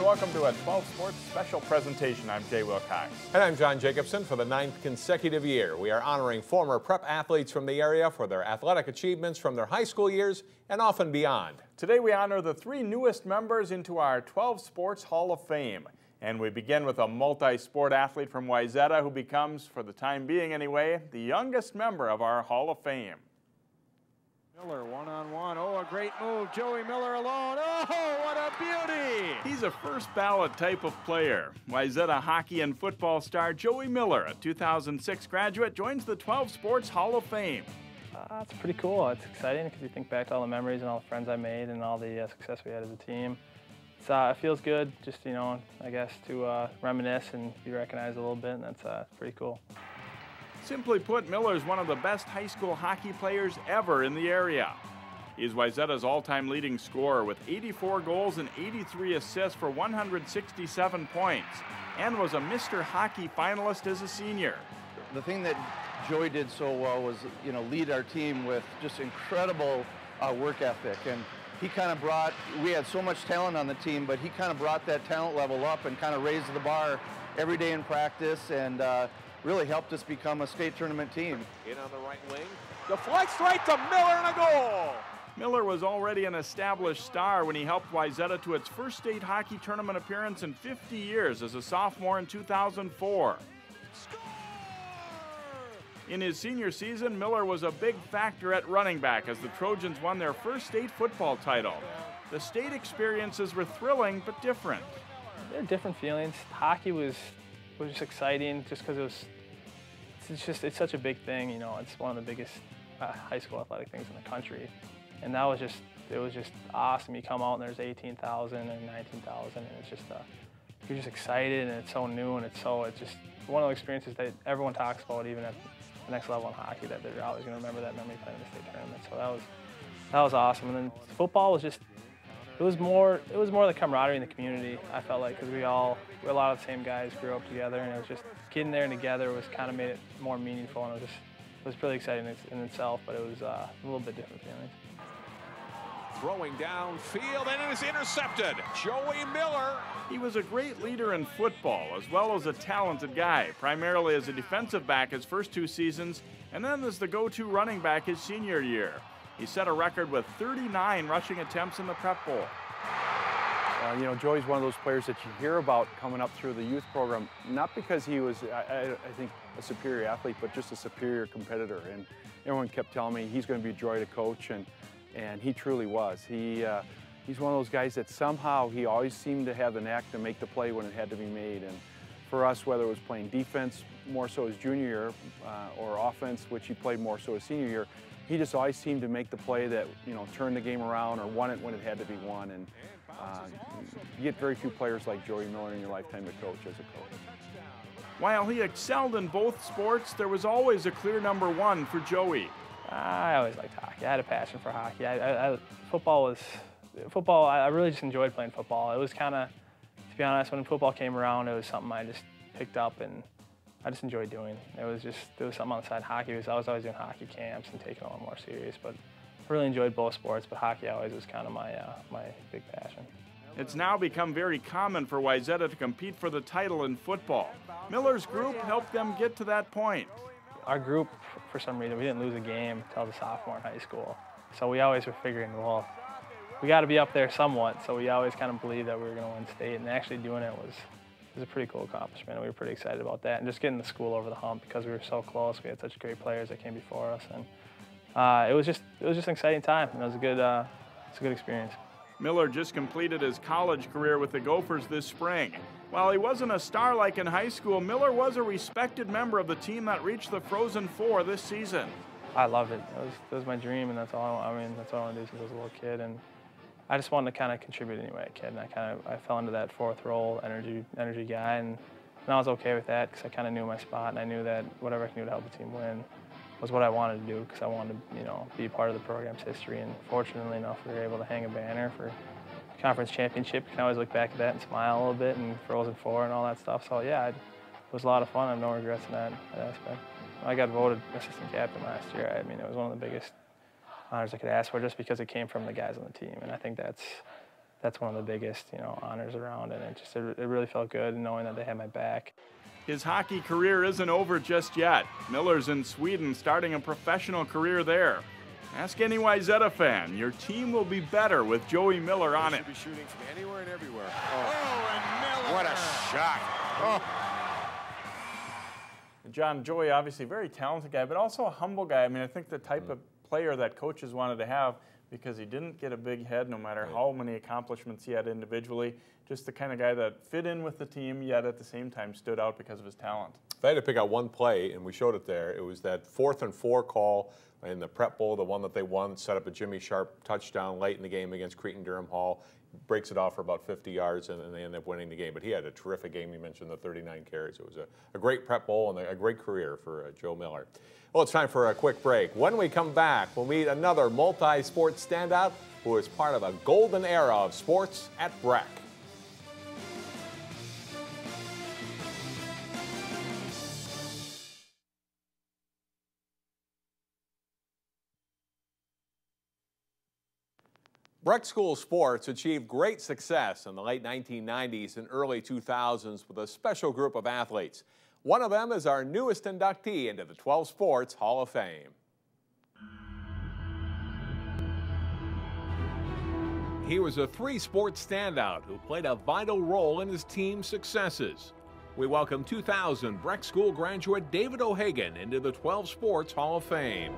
welcome to a 12 Sports special presentation. I'm Jay Wilcox. And I'm John Jacobson. For the 9th consecutive year, we are honoring former prep athletes from the area for their athletic achievements from their high school years and often beyond. Today we honor the 3 newest members into our 12 Sports Hall of Fame. And we begin with a multi-sport athlete from Wayzata who becomes, for the time being anyway, the youngest member of our Hall of Fame. Miller one-on-one. Oh, a great move. Joey Miller alone. Oh, what a beauty! He's a first ballot type of player. Wayzata hockey and football star Joey Miller, a 2006 graduate, joins the 12 Sports Hall of Fame. It's pretty cool. It's exciting because you think back to all the memories and all the friends I made and all the success we had as a team. It feels good just, I guess, to reminisce and be recognized a little bit, and that's pretty cool. Simply put, Miller's one of the best high school hockey players ever in the area. He's Wayzata's all-time leading scorer with 84 goals and 83 assists for 167 points, and was a Mr. Hockey finalist as a senior. The thing that Joey did so well was, lead our team with just incredible work ethic. And he kind of brought, we had so much talent on the team, but he kind of brought that talent level up and kind of raised the bar every day in practice, and really helped us become a state tournament team. In on the right wing, deflects right to Miller and a goal! Miller was already an established star when he helped Wayzata to its first state hockey tournament appearance in 50 years as a sophomore in 2004. Score! In his senior season, Miller was a big factor at running back as the Trojans won their first state football title. The state experiences were thrilling but different. There are different feelings. Hockey was just exciting just because it's such a big thing, it's one of the biggest high school athletic things in the country. And it was just awesome. You come out and there's 18,000 and 19,000 and it's just, you're just excited and it's so new and it's just one of those experiences that everyone talks about even at the next level in hockey, that they're always going to remember that memory playing in the state tournament. So that was awesome. And then football was just, it was more the camaraderie in the community, I felt like, because a lot of the same guys grew up together, and it was just getting there together was kind of made it more meaningful, and it was really exciting in itself, but it was a little bit different feeling. Throwing downfield, and it is intercepted. Joey Miller. He was a great leader in football, as well as a talented guy, primarily as a defensive back his first 2 seasons, and then as the go-to running back his senior year. He set a record with 39 rushing attempts in the Prep Bowl. Joey's one of those players that you hear about coming up through the youth program, not because he was, I think, a superior athlete, but just a superior competitor. And everyone kept telling me he's going to be a joy to coach, and he truly was. He's one of those guys that somehow he always seemed to have the knack to make the play when it had to be made. And for us, whether it was playing defense more so his junior year, or offense, which he played more so his senior year, he just always seemed to make the play that, turned the game around or won it when it had to be won. And you get very few players like Joey Miller in your lifetime to coach as a coach. While he excelled in both sports, there was always a clear number 1 for Joey. I always liked hockey. I had a passion for hockey. Football, I really just enjoyed playing football. It was kind of, to be honest, when football came around, it was something I just picked up and I just enjoyed doing. There was something on the side. Hockey I was always doing hockey camps and taking it a little more serious, but I really enjoyed both sports, but hockey always was kind of my big passion. It's now become very common for Wayzata to compete for the title in football. Miller's group helped them get to that point. Our group, for some reason, we didn't lose a game until the sophomore in high school. So we always were figuring, well, we got to be up there somewhat, so we always kind of believed that we were going to win state, and actually doing it was a pretty cool accomplishment. We were pretty excited about that, and just getting the school over the hump because we were so close. We had such great players that came before us, and it was just an exciting time, and it was a good experience. Miller just completed his college career with the Gophers this spring. While he wasn't a star like in high school, Miller was a respected member of the team that reached the Frozen Four this season. I loved it. It was my dream, and that's all I wanted to do since I was a little kid. And I just wanted to kind of contribute anyway, kid. And I fell into that 4th role, energy guy, and I was okay with that because I kind of knew my spot, and I knew that whatever I could do to help the team win was what I wanted to do because I wanted to, be part of the program's history. And fortunately enough, we were able to hang a banner for conference championship. You can always look back at that and smile a little bit, and Frozen Four and all that stuff. So yeah, it was a lot of fun. I have no regrets in that aspect. I got voted assistant captain last year. I mean, it was one of the biggest honors I could ask for just because it came from the guys on the team. And I think that's that's one of the biggest, honors around, and it really felt good knowing that they had my back. His hockey career isn't over just yet. Miller's in Sweden starting a professional career there. Ask any Wayzata fan, your team will be better with Joey Miller on it. Should be shooting from anywhere and everywhere. Oh, and Miller! What a shot! Oh. John, Joey, obviously a very talented guy, but also a humble guy. I mean, I think the type of player that coaches wanted to have, because he didn't get a big head no matter how many accomplishments he had individually. Just the kind of guy that fit in with the team, yet at the same time stood out because of his talent. If I had to pick out one play, and we showed it there, it was that 4th and 4 call in the Prep Bowl, the one that they won, set up a Jimmy Sharp touchdown late in the game against Cretin-Durham Hall. Breaks it off for about 50 yards, and they end up winning the game. But he had a terrific game. You mentioned the 39 carries. It was a great Prep Bowl and a great career for Joe Miller. Well, it's time for a quick break. When we come back, we'll meet another multi-sport standout who is part of a golden era of sports at Breck. Breck School sports achieved great success in the late 1990s and early 2000s with a special group of athletes. One of them is our newest inductee into the 12 Sports Hall of Fame. He was a 3-sport standout who played a vital role in his team's successes. We welcome 2000 Breck School graduate David OHagan into the 12 Sports Hall of Fame.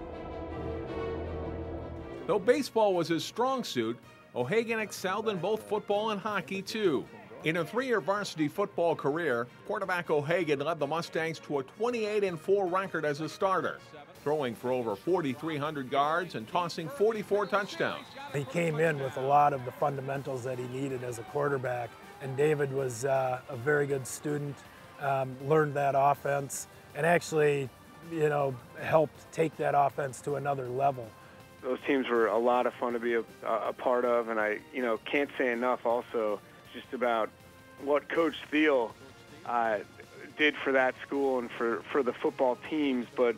Though baseball was his strong suit, OHagan excelled in both football and hockey, too. In a 3-year varsity football career, quarterback OHagan led the Mustangs to a 28-4 record as a starter, throwing for over 4,300 yards and tossing 44 touchdowns. He came in with a lot of the fundamentals that he needed as a quarterback, and David was a very good student, learned that offense, and actually, helped take that offense to another level. Those teams were a lot of fun to be a part of, and I, can't say enough also just about what Coach Thiel did for that school and for the football teams, but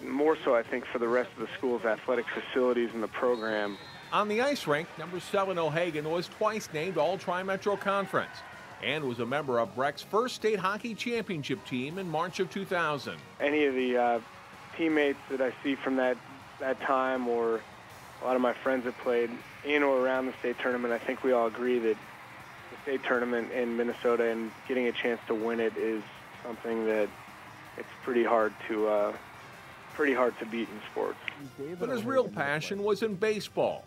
more so, I think, for the rest of the school's athletic facilities and the program. On the ice rink, number 7 OHagan was twice named All-Tri-Metro Conference and was a member of Breck's first state hockey championship team in March of 2000. Any of the teammates that I see from that time, or a lot of my friends that played in or around the state tournament, I think we all agree that the state tournament in Minnesota and getting a chance to win it is something that it's pretty hard to beat in sports. But his real passion was in baseball.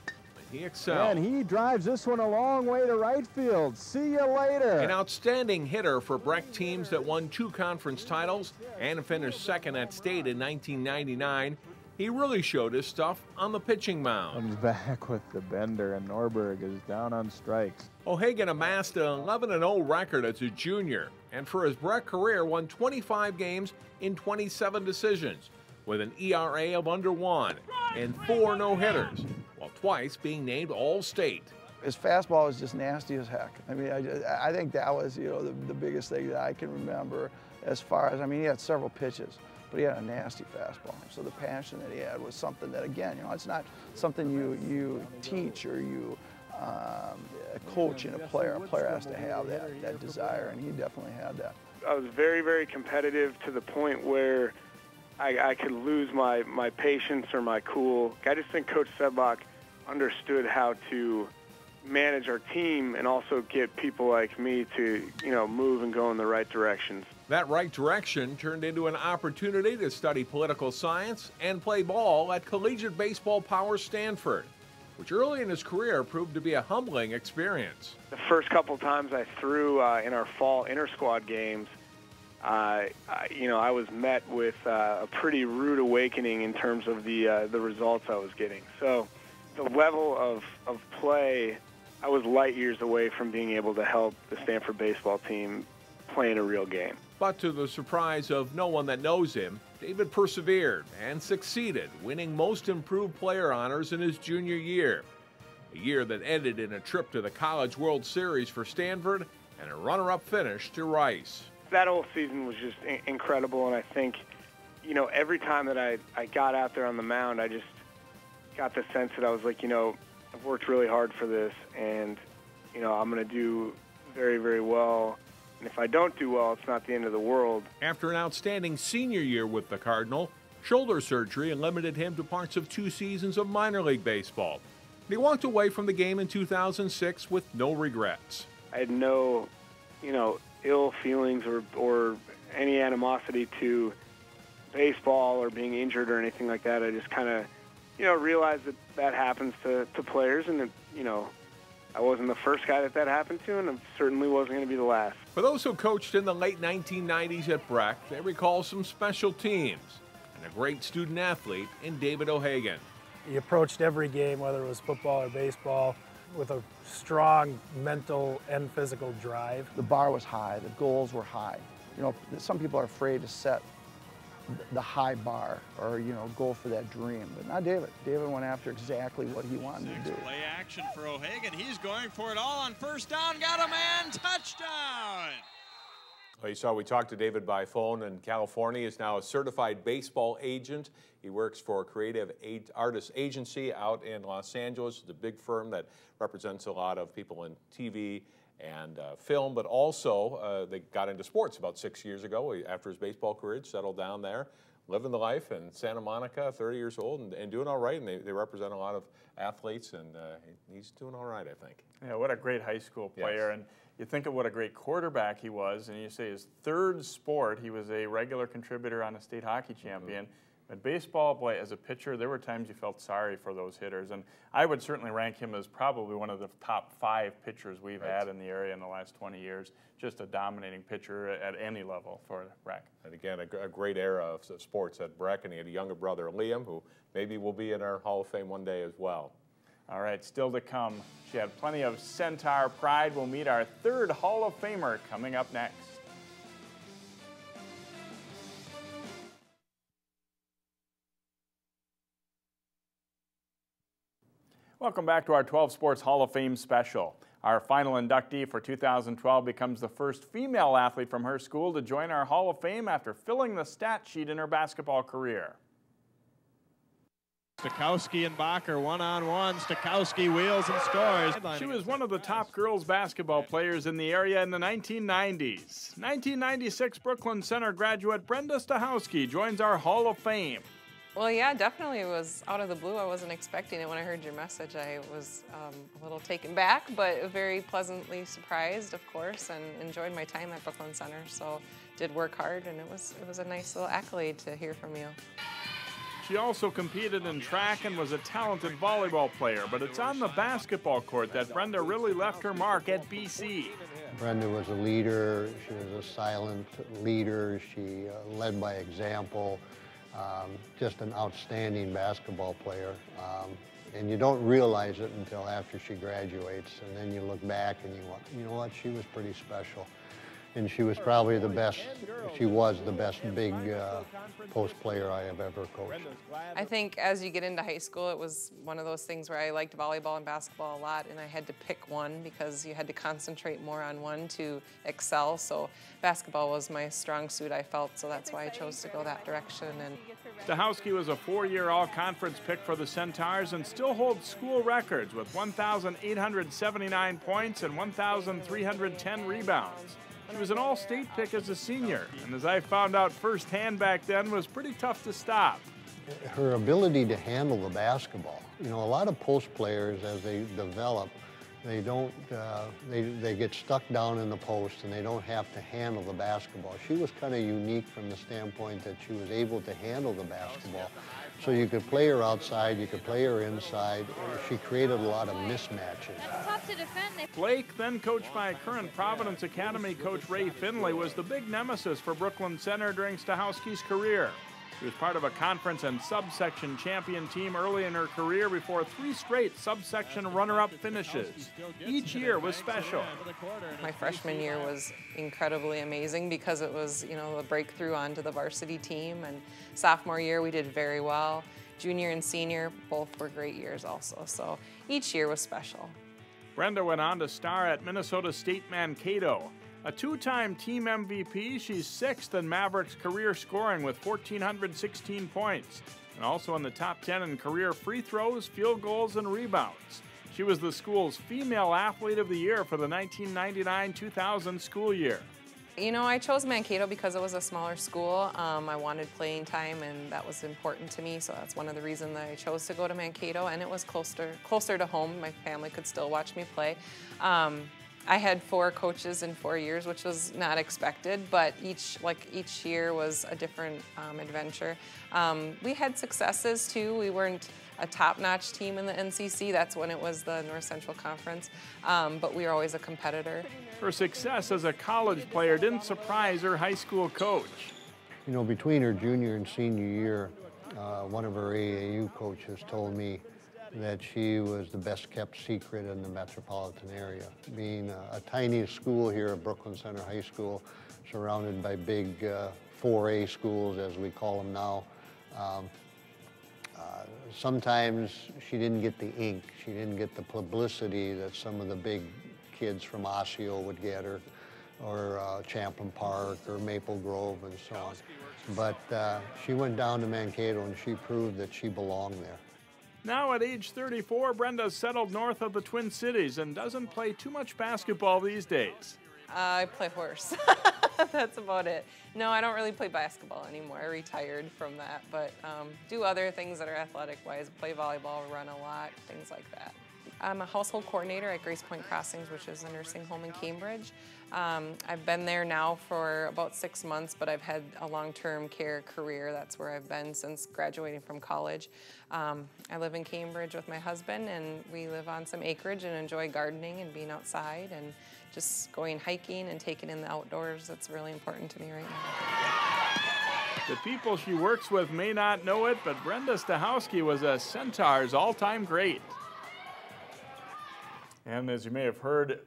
He excelled. And he drives this one a long way to right field. See you later. An outstanding hitter for Breck teams that won 2 conference titles and finished second at state in 1999. He really showed his stuff on the pitching mound. Comes back with the bender, and Norberg is down on strikes. OHagan amassed an 11-0 record as a junior, and for his Breck career won 25 games in 27 decisions, with an ERA of under 1 and 4 no-hitters, while twice being named All-State. His fastball was just nasty as heck. I mean, I think that was, the biggest thing that I can remember as far as, he had several pitches, but he had a nasty fastball. So the passion that he had was something that, again, it's not something you teach or you coach in a player. A player has to have that desire, and he definitely had that. I was very, very competitive to the point where I could lose my patience or my cool. I just think Coach Sedlock understood how to manage our team and also get people like me to, move and go in the right directions. That right direction turned into an opportunity to study political science and play ball at collegiate baseball power Stanford, which early in his career proved to be a humbling experience. The first couple times I threw in our fall inter-squad games, I was met with a pretty rude awakening in terms of the results I was getting. So the level of play, I was light years away from being able to help the Stanford baseball team play in a real game. But to the surprise of no one that knows him, David persevered and succeeded, winning Most Improved Player honors in his junior year, a year that ended in a trip to the College World Series for Stanford and a runner-up finish to Rice. That whole season was just incredible, and I think, every time that I got out there on the mound, I just got the sense that I was like, I've worked really hard for this, and you know, I'm going to do very, very well. And if I don't do well, it's not the end of the world. After an outstanding senior year with the Cardinal, shoulder surgery limited him to parts of 2 seasons of minor league baseball. He walked away from the game in 2006 with no regrets. I had no, you know, ill feelings or any animosity to baseball or being injured or anything like that. I just kind of, you know, realized that that happens to players, and that, you know, I wasn't the first guy that happened to, and I certainly wasn't going to be the last. For those who coached in the late 1990s at Breck, they recall some special teams and a great student athlete in David OHagan. He approached every game, whether it was football or baseball, with a strong mental and physical drive. The bar was high, the goals were high. You know, some people are afraid to set the high bar or, you know, go for that dream, but not David. David went after exactly what he wanted to do. Play action for OHagan. He's going for it all on first down. Got a man. Touchdown. Well, you saw we talked to David by phone in California. He's now a certified baseball agent. He works for a creative artist agency out in Los Angeles. It's a big firm that represents a lot of people in TV and film, but also they got into sports about 6 years ago. After his baseball career, settled down there, living the life in Santa Monica, 30 years old, and doing all right. And they represent a lot of athletes, and he's doing all right, I think. Yeah, what a great high school player. Yes. And you think of what a great quarterback he was, and you say his third sport, he was a regular contributor on a state hockey champion. But baseball, boy, as a pitcher, there were times you felt sorry for those hitters. And I would certainly rank him as probably one of the top 5 pitchers we've had in the area in the last 20 years. Just a dominating pitcher at any level for Breck. And again, a great era of sports at Breck, and he had a younger brother, Liam, who maybe will be in our Hall of Fame one day as well. All right, still to come. She had plenty of Centaur pride. We'll meet our 3rd Hall of Famer coming up next. Welcome back to our 12 Sports Hall of Fame special. Our final inductee for 2012 becomes the first female athlete from her school to join our Hall of Fame after filling the stat sheet in her basketball career. Stokowski and Bacher one-on-one. Stokowski wheels and scores. She was one of the top girls basketball players in the area in the 1990s. 1996 Brooklyn Center graduate Brenda Stachowski joins our Hall of Fame. Well, yeah, definitely. It was out of the blue. I wasn't expecting it. When I heard your message, I was a little taken back, but very pleasantly surprised, of course, and enjoyed my time at Brooklyn Center. So did work hard, and it was a nice little accolade to hear from you. She also competed in track and was a talented volleyball player, but it's on the basketball court that Brenda really left her mark at BC. Brenda was a leader. She was a silent leader. She led by example. Just an outstanding basketball player. And you don't realize it until after she graduates, and then you look back and you know what, she was pretty special. And she was probably the best, she was the best big post player I have ever coached. I think as you get into high school, it was one of those things where I liked volleyball and basketball a lot, and I had to pick one because you had to concentrate more on one to excel. So basketball was my strong suit, I felt, so that's why I chose to go that direction. And Stachowski was a 4-year all-conference pick for the Centaurs and still holds school records with 1,879 points and 1,310 rebounds. She was an all-state pick as a senior, and as I found out firsthand back then, was pretty tough to stop. Her ability to handle the basketball. You know, a lot of post players, as they develop, they don't, they get stuck down in the post and they don't have to handle the basketball. She was kind of unique from the standpoint that she was able to handle the basketball. So you could play her outside, you could play her inside. She created a lot of mismatches. Tough to defend. Blake, then coached by current Providence Academy coach Ray Finley, was the big nemesis for Brooklyn Center during Stachowski's career. She was part of a conference and subsection champion team early in her career before 3 straight subsection runner-up finishes. Each year was special. my freshman year was incredibly amazing because it was, you know, a breakthrough onto the varsity team. And sophomore year we did very well. Junior and senior both were great years also. So each year was special. Brenda went on to star at Minnesota State Mankato. A 2-time team MVP, she's 6th in Mavericks career scoring with 1,416 points, and also in the top 10 in career free throws, field goals, and rebounds. She was the school's Female Athlete of the Year for the 1999-2000 school year. You know, I chose Mankato because it was a smaller school. I wanted playing time, and that was important to me, so that's one of the reasons that I chose to go to Mankato, and it was closer to home. My family could still watch me play. I had 4 coaches in 4 years, which was not expected, but each year was a different adventure. We had successes too. We weren't a top-notch team in the NCC. That's when it was the North Central Conference, but we were always a competitor. Her success as a college player didn't surprise her high school coach. You know, between her junior and senior year, one of her AAU coaches told me that she was the best kept secret in the metropolitan area. Being a tiny school here at Brooklyn Center High School, surrounded by big 4A schools, as we call them now, sometimes she didn't get the ink, she didn't get the publicity that some of the big kids from Osseo would get, or Champlin Park or Maple Grove and so on. But she went down to Mankato and she proved that she belonged there. Now at age 34, Brenda settled north of the Twin Cities and doesn't play too much basketball these days. I play horse. That's about it. No, I don't really play basketball anymore. I retired from that, but do other things that are athletic-wise. Play volleyball, run a lot, things like that. I'm a household coordinator at Grace Point Crossings, which is a nursing home in Cambridge. I've been there now for about 6 months, but I've had a long-term care career. That's where I've been since graduating from college. I live in Cambridge with my husband, and we live on some acreage and enjoy gardening and being outside and just going hiking and taking in the outdoors. That's really important to me right now. The people she works with may not know it, but Brenda Stachowski was a Centaur's all-time great. And as you may have heard,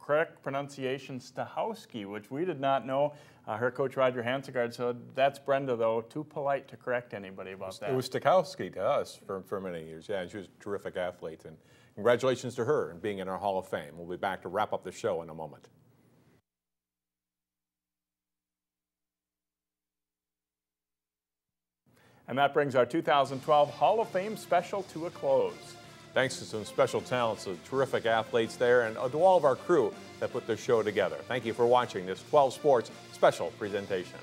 correct pronunciation, Stachowski, which we did not know. Her coach, Roger Hansegard, said, that's Brenda, though, too polite to correct anybody about that. It was Stachowski to us for many years, yeah, and she was a terrific athlete. And congratulations to her and being in our Hall of Fame. We'll be back to wrap up the show in a moment. And that brings our 2012 Hall of Fame special to a close. Thanks to some special talents, some terrific athletes there, and to all of our crew that put this show together. Thank you for watching this 12 Sports special presentation.